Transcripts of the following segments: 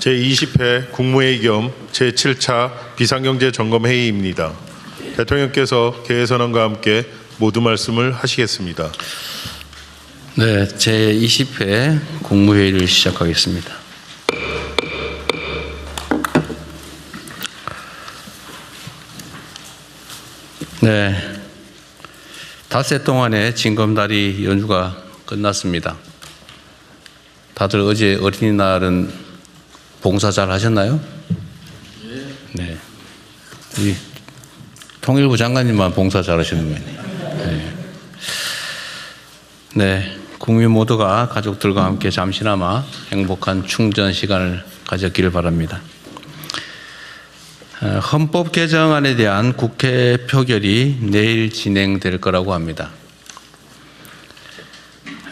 제20회 국무회의 겸 제7차 비상경제점검회의입니다. 대통령께서 개회선언과 함께 모두 말씀을 하시겠습니다. 네, 제20회 국무회의를 시작하겠습니다. 네, 닷새 동안의 징검다리 연휴가 끝났습니다. 다들 어제 어린이날은 봉사 잘 하셨나요? 네. 우리 통일부 장관님만 봉사 잘 하시는 거예요. 네. 네. 국민 모두가 가족들과 함께 잠시나마 행복한 충전 시간을 가졌기를 바랍니다. 헌법 개정안에 대한 국회 표결이 내일 진행될 거라고 합니다.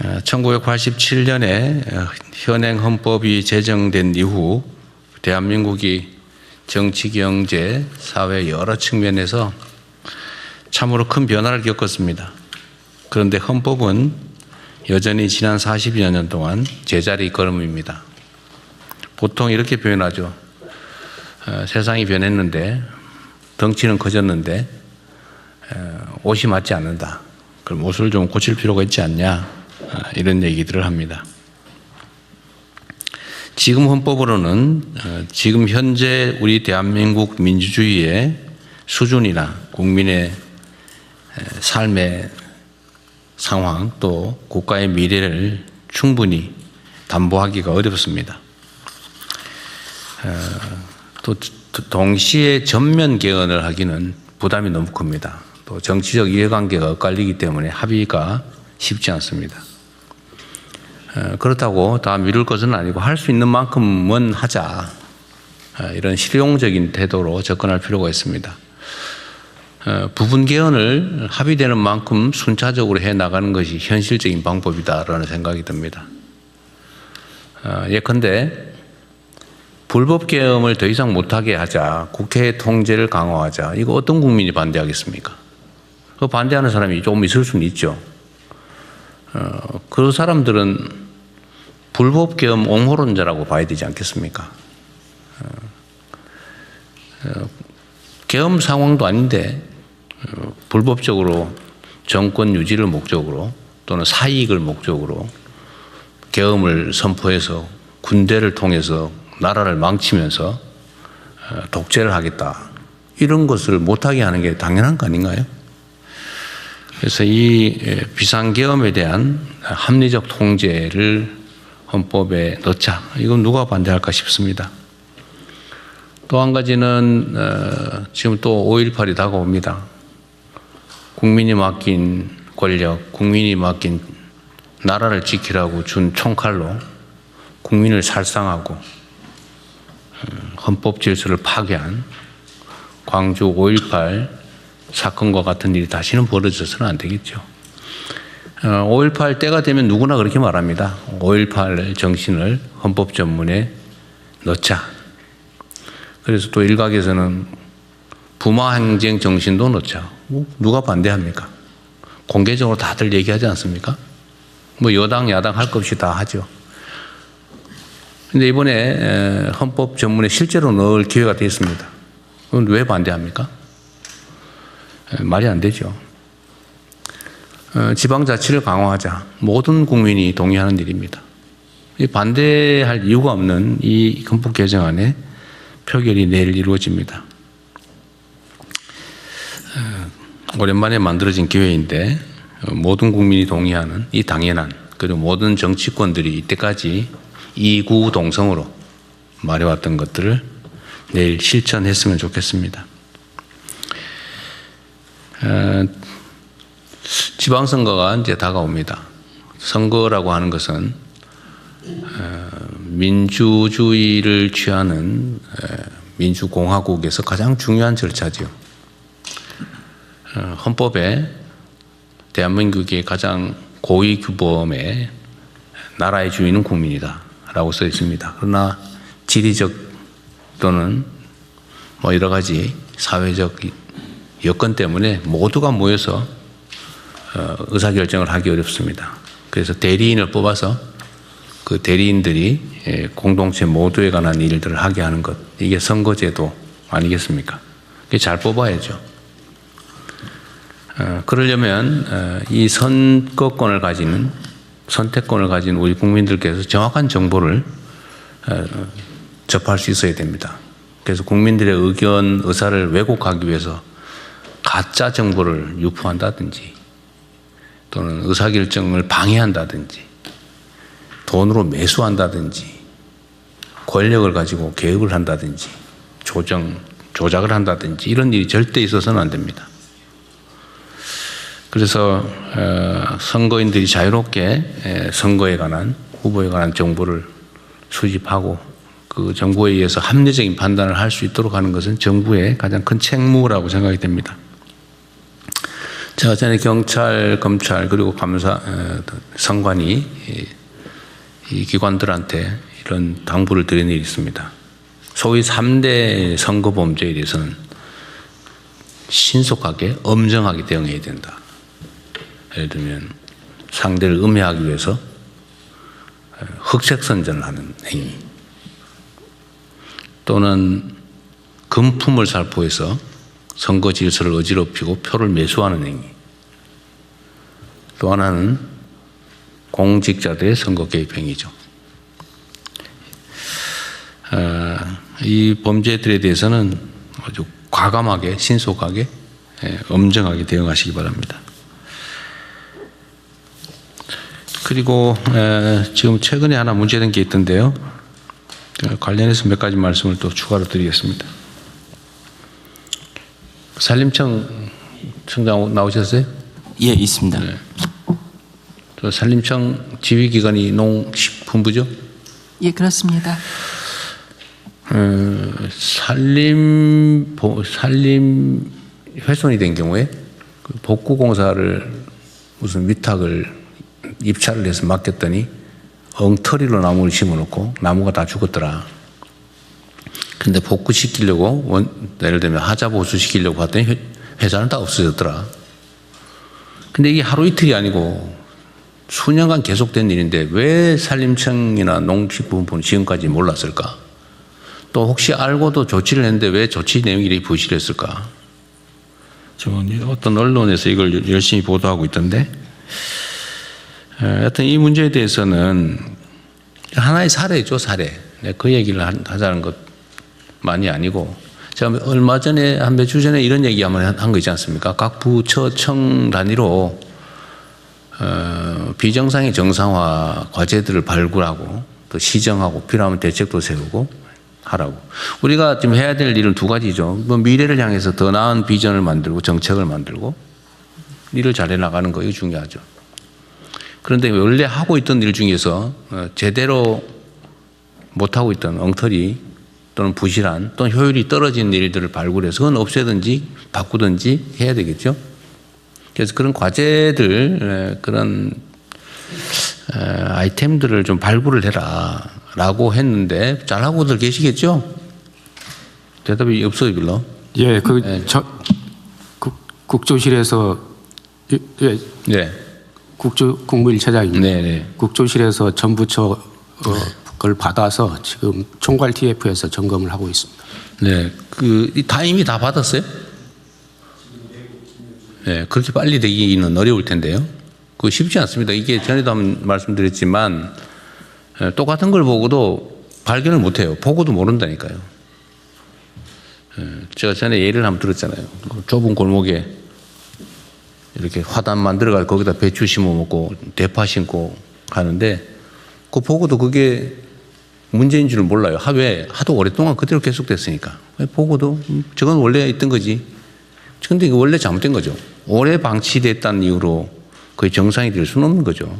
1987년에 현행 헌법이 제정된 이후 대한민국이 정치, 경제, 사회 여러 측면에서 참으로 큰 변화를 겪었습니다. 그런데 헌법은 여전히 지난 40여 년 동안 제자리 걸음입니다. 보통 이렇게 표현하죠. 세상이 변했는데 덩치는 커졌는데 옷이 맞지 않는다. 그럼 옷을 좀 고칠 필요가 있지 않냐. 이런 얘기들을 합니다. 지금 헌법으로는 지금 현재 우리 대한민국 민주주의의 수준이나 국민의 삶의 상황 또 국가의 미래를 충분히 담보하기가 어렵습니다. 또 동시에 전면 개헌을 하기는 부담이 너무 큽니다. 또 정치적 이해관계가 엇갈리기 때문에 합의가 쉽지 않습니다. 그렇다고 다 미룰 것은 아니고 할 수 있는 만큼은 하자. 이런 실용적인 태도로 접근할 필요가 있습니다. 부분 개헌을 합의되는 만큼 순차적으로 해나가는 것이 현실적인 방법이다라는 생각이 듭니다. 예컨대 불법 계엄을 더 이상 못하게 하자, 국회 통제를 강화하자. 이거 어떤 국민이 반대하겠습니까? 그 반대하는 사람이 조금 있을 수는 있죠. 그 사람들은 불법 계엄 옹호론자라고 봐야 되지 않겠습니까? 계엄 상황도 아닌데 불법적으로 정권 유지를 목적으로 또는 사익을 목적으로 계엄을 선포해서 군대를 통해서 나라를 망치면서 독재를 하겠다. 이런 것을 못하게 하는 게 당연한 거 아닌가요? 그래서 이 비상계엄에 대한 합리적 통제를 헌법에 넣자. 이건 누가 반대할까 싶습니다. 또 한 가지는 지금 또 5.18이 다가옵니다. 국민이 맡긴 권력, 국민이 맡긴 나라를 지키라고 준 총칼로 국민을 살상하고 헌법 질서를 파괴한 광주 5.18 사건과 같은 일이 다시는 벌어져서는 안 되겠죠. 5.18 때가 되면 누구나 그렇게 말합니다. 5.18 정신을 헌법 전문에 넣자. 그래서 또 일각에서는 부마행정 정신도 넣자. 누가 반대합니까? 공개적으로 다들 얘기하지 않습니까? 뭐 여당, 야당 할 것 없이 다 하죠. 근데 이번에 헌법 전문에 실제로 넣을 기회가 되었습니다. 그건 왜 반대합니까? 말이 안 되죠. 지방자치를 강화하자. 모든 국민이 동의하는 일입니다. 반대할 이유가 없는 이 헌법 개정안에 표결이 내일 이루어집니다. 오랜만에 만들어진 기회인데 모든 국민이 동의하는 이 당연한 그리고 모든 정치권들이 이때까지 이구동성으로 말해왔던 것들을 내일 실천했으면 좋겠습니다. 지방선거가 이제 다가옵니다. 선거라고 하는 것은 민주주의를 취하는 민주공화국에서 가장 중요한 절차죠. 헌법에 대한민국의 가장 고위 규범의 나라의 주인은 국민이다 라고 써 있습니다. 그러나 지리적 또는 뭐 여러 가지 사회적 여건 때문에 모두가 모여서 의사결정을 하기 어렵습니다. 그래서 대리인을 뽑아서 그 대리인들이 공동체 모두에 관한 일들을 하게 하는 것, 이게 선거제도 아니겠습니까? 그게 잘 뽑아야죠. 그러려면 이 선거권을 가지는, 선택권을 가진 우리 국민들께서 정확한 정보를 접할 수 있어야 됩니다. 그래서 국민들의 의견, 의사를 왜곡하기 위해서 가짜 정보를 유포한다든지 또는 의사결정을 방해한다든지 돈으로 매수한다든지 권력을 가지고 개혁을 한다든지 조작을 한다든지 이런 일이 절대 있어서는 안 됩니다. 그래서 선거인들이 자유롭게 선거에 관한, 후보에 관한 정보를 수집하고 그 정보에 의해서 합리적인 판단을 할 수 있도록 하는 것은 정부의 가장 큰 책무라고 생각이 됩니다. 제가 전에 경찰, 검찰 그리고 감사, 선관위 이 기관들한테 이런 당부를 드린 일이 있습니다. 소위 3대 선거 범죄에 대해서는 신속하게 엄정하게 대응해야 된다. 예를 들면 상대를 음해하기 위해서 흑색선전을 하는 행위, 또는 금품을 살포해서 선거 질서를 어지럽히고 표를 매수하는 행위, 또 하나는 공직자들의 선거 개입 행위죠. 이 범죄들에 대해서는 아주 과감하게, 신속하게, 엄정하게 대응하시기 바랍니다. 그리고 지금 최근에 하나 문제된 게 있던데요. 관련해서 몇 가지 말씀을 또 추가로 드리겠습니다. 산림청 청장 나오셨어요? 예, 있습니다. 네. 저 산림청 지휘기관이 농식품부죠? 예, 그렇습니다. 산림 훼손이 된 경우에 그 복구공사를 무슨 위탁을 입찰을 해서 맡겼더니 엉터리로 나무를 심어놓고 나무가 다 죽었더라. 근데 복구시키려고 예를 들면 하자 보수시키려고 했더니 회사는 다 없어졌더라. 근데 이게 하루 이틀이 아니고 수년간 계속된 일인데 왜 산림청이나 농식품부는 지금까지 몰랐을까? 또 혹시 알고도 조치를 했는데 왜 조치 내용이 이렇게 부실했을까? 지금 어떤 언론에서 이걸 열심히 보도하고 있던데, 하여튼 이 문제에 대해서는 하나의 사례죠, 사례. 그 얘기를 하자는 것만이 아니고, 제가 얼마 전에 한 몇 주 전에 이런 얘기 한번 한 거 있지 않습니까? 각 부처청 단위로 비정상의 정상화 과제들을 발굴하고 또 시정하고 필요하면 대책도 세우고 하라고. 우리가 지금 해야 될 일은 두 가지죠. 뭐 미래를 향해서 더 나은 비전을 만들고 정책을 만들고 일을 잘해 나가는 거, 이거 중요하죠. 그런데 원래 하고 있던 일 중에서 제대로 못하고 있던 엉터리 또는 부실한 또는 효율이 떨어진 일들을 발굴해서 그건 없애든지 바꾸든지 해야 되겠죠. 그래서 그런 과제들, 그런 아이템들을 좀 발굴을 해라 라고 했는데 잘하고들 계시겠죠? 대답이 없어요, 별로. 예, 국조실에서 예, 네. 국무일차장입니다. 네. 국조실에서 전부처 걸 받아서 지금 총괄 TF에서 점검을 하고 있습니다. 네. 다 이미 다 받았어요? 네. 그렇게 빨리 되기는 어려울 텐데요. 그거 쉽지 않습니다. 이게 전에도 한번 말씀드렸지만 똑같은 걸 보고도 발견을 못 해요. 보고도 모른다니까요. 제가 전에 예를 한번 들었잖아요. 좁은 골목에 이렇게 화단 만들어가지고 거기다 배추 심어 먹고 대파 심고 가는데 그거 보고도 그게 문제인 줄을 몰라요. 왜? 하도 오랫동안 그대로 계속됐으니까. 보고도 저건 원래 있던 거지. 그런데 이거 원래 잘못된 거죠. 오래 방치됐다는 이유로 거의 정상이 될 수는 없는 거죠.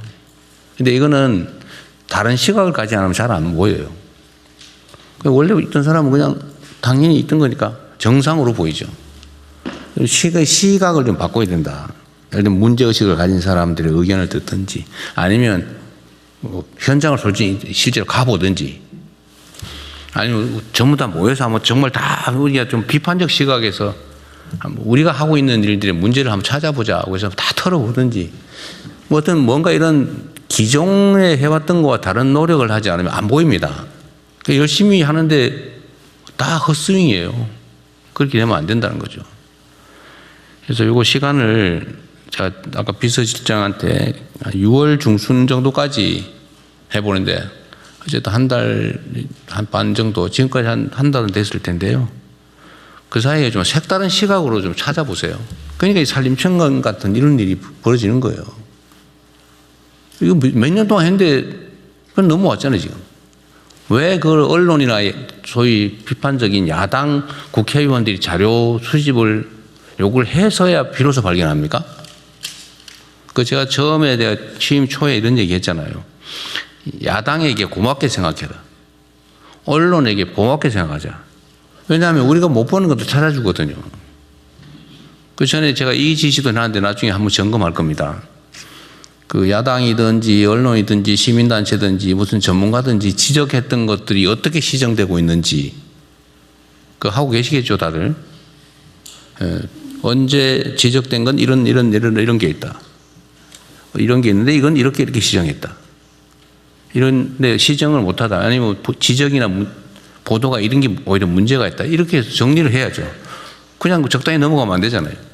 근데 이거는 다른 시각을 가지 않으면 잘 안 보여요. 원래 있던 사람은 그냥 당연히 있던 거니까 정상으로 보이죠. 시각을 좀 바꿔야 된다. 예를 들면 문제의식을 가진 사람들의 의견을 듣든지 아니면 현장을 솔직히 실제로 가보든지 아니면 전부 다 모여서 한번 정말 다 우리가 좀 비판적 시각에서 우리가 하고 있는 일들의 문제를 한번 찾아보자고 해서 다 털어보든지 뭐 어떤 뭔가 이런 기존에 해왔던 것과 다른 노력을 하지 않으면 안 보입니다. 그러니까 열심히 하는데 다 헛스윙이에요. 그렇게 되면 안 된다는 거죠. 그래서 요거 시간을 제가 아까 비서실장한테 6월 중순 정도까지 해보는데 어쨌든 한 달 한 반 정도 지금까지 한 달은 됐을 텐데요. 그 사이에 좀 색다른 시각으로 좀 찾아보세요. 그러니까 이 산림청관 같은 이런 일이 벌어지는 거예요. 이거 몇 년 동안 했는데 그건 넘어왔잖아요, 지금. 왜 그 언론이나 소위 비판적인 야당 국회의원들이 자료 수집을 요구를 해서야 비로소 발견합니까? 그 제가 처음에 내가 취임 초에 이런 얘기 했잖아요. 야당에게 고맙게 생각해라. 언론에게 고맙게 생각하자. 왜냐하면 우리가 못 보는 것도 찾아주거든요. 그 전에 제가 이 지시도 하는데 나중에 한번 점검할 겁니다. 그 야당이든지 언론이든지 시민단체든지 무슨 전문가든지 지적했던 것들이 어떻게 시정되고 있는지 그 하고 계시겠죠, 다들. 언제 지적된 건 이런 게 있다. 이런 게 있는데 이건 이렇게 시정했다. 이런데 시정을 못하다. 아니면 지적이나 보도가 이런 게 오히려 문제가 있다. 이렇게 해서 정리를 해야죠. 그냥 적당히 넘어가면 안 되잖아요.